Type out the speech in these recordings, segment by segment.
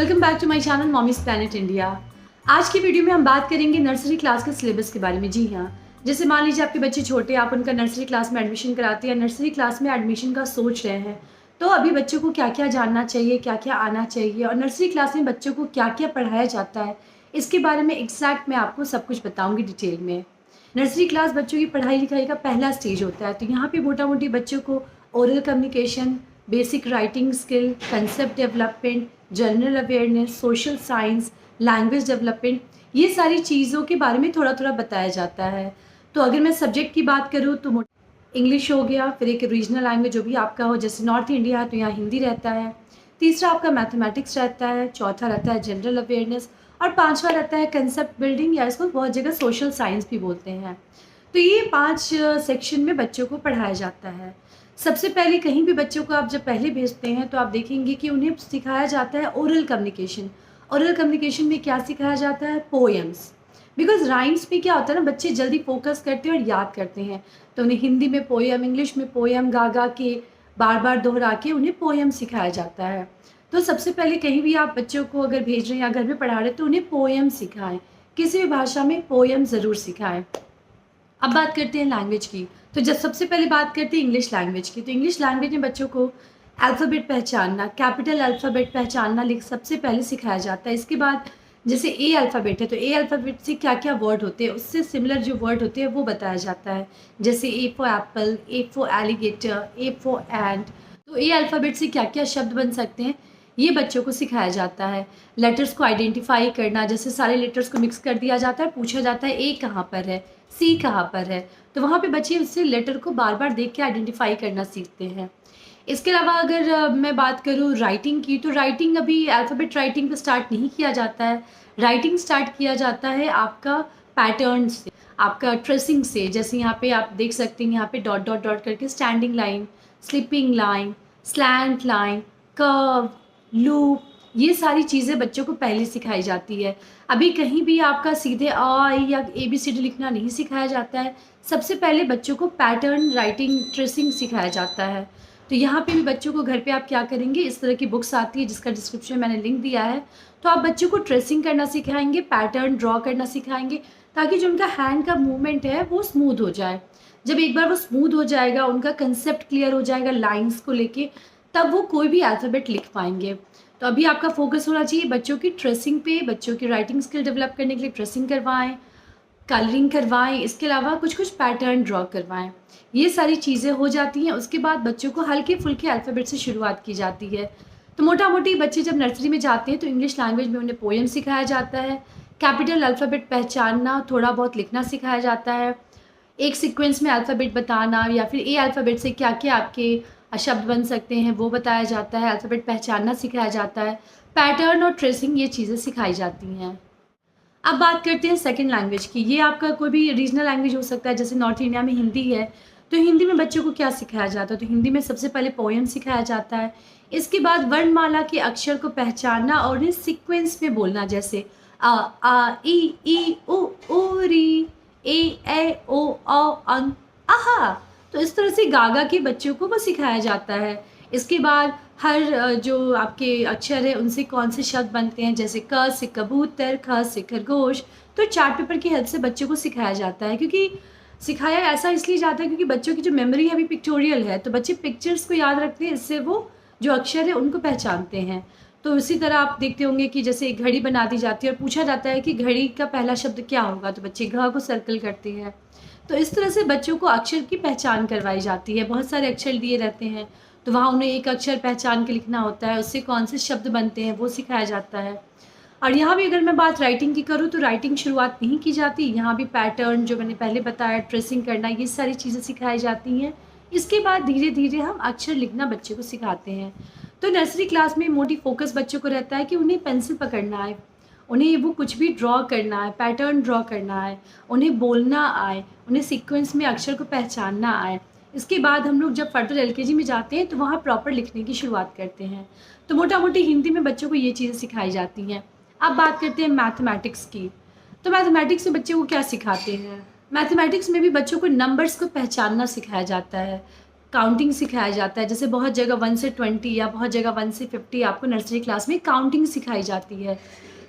Welcome back to my channel mommies planet India. आज की video में हम बात करेंगे नर्सरी क्लास के सिलेबस के बारे में। जी हाँ, जैसे मान लीजिए आपके बच्चे छोटे, आप उनका नर्सरी क्लास में एडमिशन कराते हैं, नर्सरी क्लास में एडमिशन का सोच रहे हैं, तो अभी बच्चों को क्या क्या जानना चाहिए, क्या क्या आना चाहिए और नर्सरी क्लास में बच्चों को क्या क्या पढ़ाया जाता है, इसके बारे में एग्जैक्ट मैं आपको सब कुछ बताऊँगी डिटेल में। नर्सरी क्लास बच्चों की पढ़ाई लिखाई का पहला स्टेज होता है, तो यहाँ पे मोटा मोटी बच्चों को oral communication, basic writing skill, concept development, general awareness, social science, language development, ये सारी चीज़ों के बारे में थोड़ा थोड़ा बताया जाता है। तो अगर मैं सब्जेक्ट की बात करूँ तो इंग्लिश हो गया, फिर एक रीजनल लैंग्वेज जो भी आपका हो, जैसे नॉर्थ इंडिया है तो यहाँ हिंदी रहता है, तीसरा आपका मैथमेटिक्स रहता है, चौथा रहता है जनरल अवेयरनेस और पांचवा रहता है कंसेप्ट बिल्डिंग, या इसको बहुत जगह सोशल साइंस भी बोलते हैं। तो ये 5 सेक्शन में बच्चों को पढ़ाया जाता है। सबसे पहले कहीं भी बच्चों को आप जब पहले भेजते हैं तो आप देखेंगे कि उन्हें सिखाया जाता है ओरल कम्युनिकेशन। ओरल कम्युनिकेशन में क्या सिखाया जाता है? पोएम्स। बिकॉज राइम्स में क्या होता है ना, बच्चे जल्दी फोकस करते हैं और याद करते हैं, तो उन्हें हिंदी में पोएम, इंग्लिश में पोएम गा गा के बार बार दोहरा के उन्हें पोएम सिखाया जाता है। तो सबसे पहले कहीं भी आप बच्चों को अगर भेज रहे हैं या घर में पढ़ा रहे हैं तो उन्हें पोएम सिखाएं, किसी भी भाषा में पोएम ज़रूर सिखाएं। अब बात करते हैं लैंग्वेज की। तो जब सबसे पहले बात करते हैं इंग्लिश लैंग्वेज की, तो इंग्लिश लैंग्वेज में बच्चों को अल्फ़ाबेट पहचानना, कैपिटल अल्फ़ाबेट पहचानना सबसे पहले सिखाया जाता है। इसके बाद जैसे ए अल्फ़ाबेट है तो ए अल्फ़ाबेट से क्या क्या वर्ड होते हैं, उससे सिमिलर जो वर्ड होते हैं वो बताया जाता है। जैसे A for apple, A for alligator, A for ant. तो ए अल्फ़ाबेट से क्या क्या शब्द बन सकते हैं ये बच्चों को सिखाया जाता है। लेटर्स को आइडेंटिफाई करना, जैसे सारे लेटर्स को मिक्स कर दिया जाता है, पूछा जाता है ए कहाँ पर है, सी कहाँ पर है, तो वहाँ पे बच्चे उससे लेटर को बार बार देख के आइडेंटिफाई करना सीखते हैं। इसके अलावा अगर मैं बात करूँ राइटिंग की, तो राइटिंग अभी अल्फ़ाबेट राइटिंग पे स्टार्ट नहीं किया जाता है। राइटिंग स्टार्ट किया जाता है आपका पैटर्न से, आपका ट्रेसिंग से। जैसे यहाँ पे आप देख सकते हैं, यहाँ पे डॉट डॉट डॉट करके standing line, sleeping line, slant line, curve, loop, ये सारी चीज़ें बच्चों को पहले सिखाई जाती है। अभी कहीं भी आपका सीधे अ या ABCD लिखना नहीं सिखाया जाता है। सबसे पहले बच्चों को पैटर्न राइटिंग ट्रेसिंग सिखाया जाता है। तो यहाँ पे भी बच्चों को घर पे आप क्या करेंगे, इस तरह की बुक्स आती है जिसका डिस्क्रिप्शन मैंने लिंक दिया है, तो आप बच्चों को ट्रेसिंग करना सिखाएंगे, पैटर्न ड्रॉ करना सिखाएंगे, ताकि जो उनका हैंड का मूवमेंट है वो स्मूथ हो जाए। जब एक बार वो स्मूथ हो जाएगा, उनका कंसेप्ट क्लियर हो जाएगा लाइन्स को लेके, तब वो कोई भी अल्फ़ाबेट लिख पाएंगे। तो अभी आपका फोकस होना चाहिए बच्चों की ट्रेसिंग पे, बच्चों की राइटिंग स्किल डेवलप करने के लिए ट्रेसिंग करवाएं, कलरिंग करवाएं, इसके अलावा कुछ कुछ पैटर्न ड्रॉ करवाएं। ये सारी चीज़ें हो जाती हैं। उसके बाद बच्चों को हल्के फुल्के अल्फ़ाबेट से शुरुआत की जाती है। तो मोटा मोटी बच्चे जब नर्सरी में जाते हैं तो इंग्लिश लैंग्वेज में उन्हें पोएम सिखाया जाता है, कैपिटल अल्फ़ाबेट पहचानना, थोड़ा बहुत लिखना सिखाया जाता है, एक सीक्वेंस में अल्फ़ाबेट बताना, या फिर ए अल्फ़ाबेट से क्या क्या आपके शब्द बन सकते हैं वो बताया जाता है, अल्फ़ाबेट पहचानना सिखाया जाता है, पैटर्न और ट्रेसिंग ये चीज़ें सिखाई जाती हैं। अब बात करते हैं सेकंड लैंग्वेज की। ये आपका कोई भी रीजनल लैंग्वेज हो सकता है, जैसे नॉर्थ इंडिया में हिंदी है, तो हिंदी में बच्चों को क्या सिखाया जाता है? तो हिंदी में सबसे पहले पोएम सिखाया जाता है। इसके बाद वर्णमाला के अक्षर को पहचानना और उन्हें सीक्वेंस में बोलना, जैसे आ ई उ री, ए ओ अं आहा। तो इस तरह से गागा के बच्चों को वो सिखाया जाता है। इसके बाद हर जो आपके अक्षर है उनसे कौन से शब्द बनते हैं, जैसे क से कबूतर, ख से खरगोश। तो चार्ट पेपर की हेल्प से बच्चों को सिखाया जाता है, क्योंकि सिखाया ऐसा इसलिए जाता है क्योंकि बच्चों की जो मेमोरी है अभी पिक्टोरियल है, तो बच्चे पिक्चर्स को याद रखते हैं, इससे वो जो अक्षर है उनको पहचानते हैं। तो इसी तरह आप देखते होंगे कि जैसे एक घड़ी बना दी जाती है और पूछा जाता है कि घड़ी का पहला शब्द क्या होगा, तो बच्चे घ को सर्कल करते हैं। तो इस तरह से बच्चों को अक्षर की पहचान करवाई जाती है। बहुत सारे अक्षर दिए रहते हैं, तो वहाँ उन्हें एक अक्षर पहचान के लिखना होता है, उससे कौन से शब्द बनते हैं वो सिखाया जाता है। और यहाँ भी अगर मैं बात राइटिंग की करूँ तो राइटिंग शुरुआत नहीं की जाती, यहाँ भी पैटर्न जो मैंने पहले बताया, ट्रेसिंग करना, ये सारी चीज़ें सिखाई जाती हैं। इसके बाद धीरे धीरे हम अक्षर लिखना बच्चे को सिखाते हैं। तो नर्सरी क्लास में मोटी फोकस बच्चों को रहता है कि उन्हें पेंसिल पकड़ना है, उन्हें वो कुछ भी ड्रॉ करना है, पैटर्न ड्रॉ करना है, उन्हें बोलना आए, उन्हें सीक्वेंस में अक्षर को पहचानना आए। इसके बाद हम लोग जब फर्दर LKG में जाते हैं तो वहाँ प्रॉपर लिखने की शुरुआत करते हैं। तो मोटा मोटी हिंदी में बच्चों को ये चीज़ें सिखाई जाती हैं। अब बात करते हैं मैथमेटिक्स की। तो मैथमेटिक्स में बच्चों को क्या सिखाते हैं? मैथमेटिक्स में भी बच्चों को नंबर्स को पहचानना सिखाया जाता है। काउंटिंग सिखाया जाता है। जैसे बहुत जगह 1 से 20 या बहुत जगह 1 से 50 आपको नर्सरी क्लास में काउंटिंग सिखाई जाती है।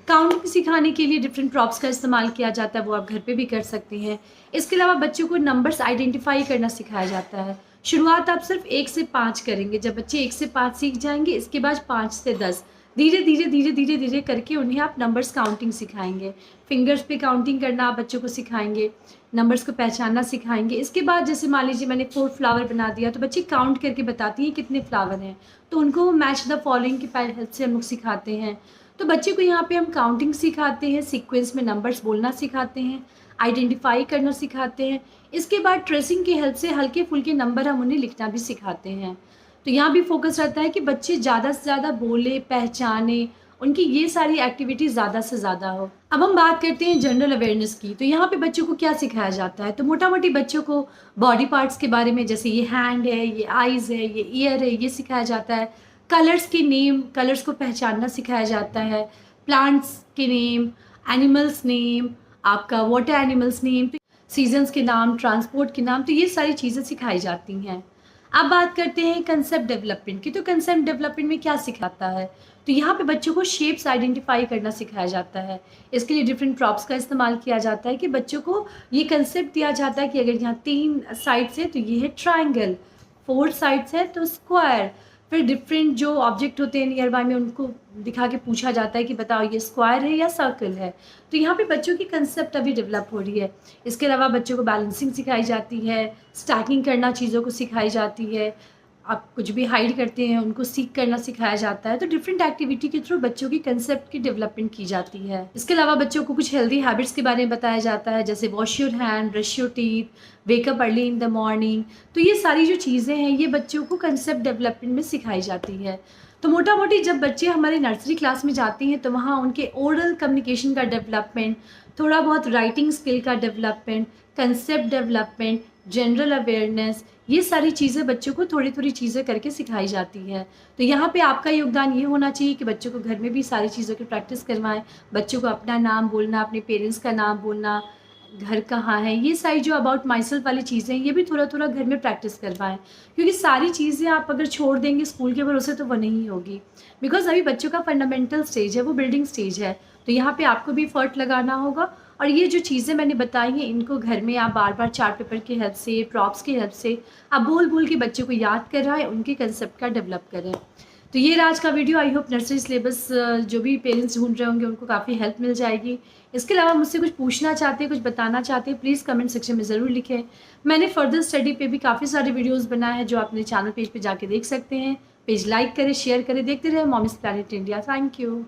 काउंटिंग सिखाने के लिए डिफरेंट प्रॉप्स का इस्तेमाल किया जाता है, वो आप घर पे भी कर सकती हैं। इसके अलावा बच्चों को नंबर्स आइडेंटिफाई करना सिखाया जाता है। शुरुआत आप सिर्फ 1 से 5 करेंगे। जब बच्चे 1 से 5 सीख जाएंगे, इसके बाद 5 से 10 धीरे धीरे धीरे धीरे धीरे करके उन्हें आप नंबर्स काउंटिंग सिखाएंगे। फिंगर्स पे काउंटिंग करना आप बच्चों को सिखाएंगे, नंबर्स को पहचानना सिखाएंगे। इसके बाद जैसे मान लीजिए मैंने 4 फ्लावर बना दिया, तो बच्चे काउंट करके बताती हैं कितने फ्लावर हैं, तो उनको मैच द फॉलोइंग की हेल्प से हम लोग सिखाते हैं। तो बच्चे को यहाँ पे हम काउंटिंग सिखाते हैं, सीक्वेंस में नंबर्स बोलना सिखाते हैं, आइडेंटिफाई करना सिखाते हैं। इसके बाद ट्रेसिंग की हेल्प से हल्के फुल्के नंबर हम उन्हें लिखना भी सिखाते हैं। तो यहाँ भी फोकस रहता है कि बच्चे ज़्यादा से ज़्यादा बोले, पहचाने, उनकी ये सारी एक्टिविटी ज़्यादा से ज़्यादा हो। अब हम बात करते हैं जनरल अवेयरनेस की। तो यहाँ पे बच्चों को क्या सिखाया जाता है, तो मोटा मोटी बच्चों को बॉडी पार्ट्स के बारे में, जैसे ये हैंड है, ये आइज़ है, ये ईयर है, ये सिखाया जाता है। कलर्स के नेम, कलर्स को पहचानना सिखाया जाता है। प्लांट्स के नेम, एनिमल्स नेम, आपका वाटर एनिमल्स नेम, सीजन्स के नाम, ट्रांसपोर्ट के नाम, तो ये सारी चीज़ें सिखाई जाती हैं। अब बात करते हैं कंसेप्ट डेवलपमेंट की। तो कंसेप्ट डेवलपमेंट में क्या सिखाता है, तो यहाँ पे बच्चों को शेप्स आइडेंटिफाई करना सिखाया जाता है। इसके लिए डिफरेंट प्रॉप्स का इस्तेमाल किया जाता है कि बच्चों को ये कंसेप्ट दिया जाता है कि अगर यहाँ 3 साइड्स है तो ये है ट्राइंगल, 4 साइड्स है तो स्क्वायर। फिर डिफरेंट जो ऑब्जेक्ट होते हैं नियर बाय में उनको दिखा के पूछा जाता है कि बताओ ये स्क्वायर है या सर्कल है। तो यहाँ पे बच्चों की कंसेप्ट अभी डेवलप हो रही है। इसके अलावा बच्चों को बैलेंसिंग सिखाई जाती है, स्टैकिंग करना चीज़ों को सिखाई जाती है। आप कुछ भी हाइड करते हैं उनको सीख करना सिखाया जाता है। तो डिफरेंट एक्टिविटी के थ्रू बच्चों की कंसेप्ट की डेवलपमेंट की जाती है। इसके अलावा बच्चों को कुछ हेल्दी हैबिट्स के बारे में बताया जाता है, जैसे wash your hand, brush your teeth, wake up early in the morning. तो ये सारी जो चीज़ें हैं ये बच्चों को कंसेप्ट डेवलपमेंट में सिखाई जाती है। तो मोटा मोटी जब बच्चे हमारे नर्सरी क्लास में जाते हैं तो वहाँ उनके ओरल कम्युनिकेशन का डेवलपमेंट, थोड़ा बहुत राइटिंग स्किल का development, concept development, general awareness, ये सारी चीज़ें बच्चों को थोड़ी थोड़ी चीज़ें करके सिखाई जाती है। तो यहाँ पे आपका योगदान ये होना चाहिए कि बच्चों को घर में भी सारी चीज़ों की प्रैक्टिस करवाएं। बच्चों को अपना नाम बोलना, अपने पेरेंट्स का नाम बोलना, घर कहाँ है, ये सारी जो अबाउट माइसेल्फ वाली चीज़ें ये भी थोड़ा थोड़ा घर में प्रैक्टिस करवाएं। क्योंकि सारी चीज़ें आप अगर छोड़ देंगे स्कूल के भरोसे तो वो नहीं होगी। बिकॉज अभी बच्चों का फंडामेंटल स्टेज है, वो बिल्डिंग स्टेज है। तो यहाँ पे आपको भी एफर्ट लगाना होगा। और ये जो चीज़ें मैंने बताई हैं इनको घर में आप बार बार चार्ट पेपर की हेल्प से, प्रॉप्स की हेल्प से आप बोल बोल के बच्चों को याद कराएं, उनके कंसेप्ट का डेवलप करें। तो ये आज का video, I hope nursery syllabus जो भी पेरेंट्स ढूंढ रहे होंगे उनको काफ़ी हेल्प मिल जाएगी। इसके अलावा मुझसे कुछ पूछना चाहते हैं, कुछ बताना चाहते हैं, प्लीज़ कमेंट सेक्शन में ज़रूर लिखें। मैंने फर्दर स्टडी पे भी काफ़ी सारे वीडियोज़ बनाए हैं जो आप अपने चैनल पेज पे जाके देख सकते हैं। पेज लाइक करें, शेयर करें, देखते रहे moms planet India. Thank you.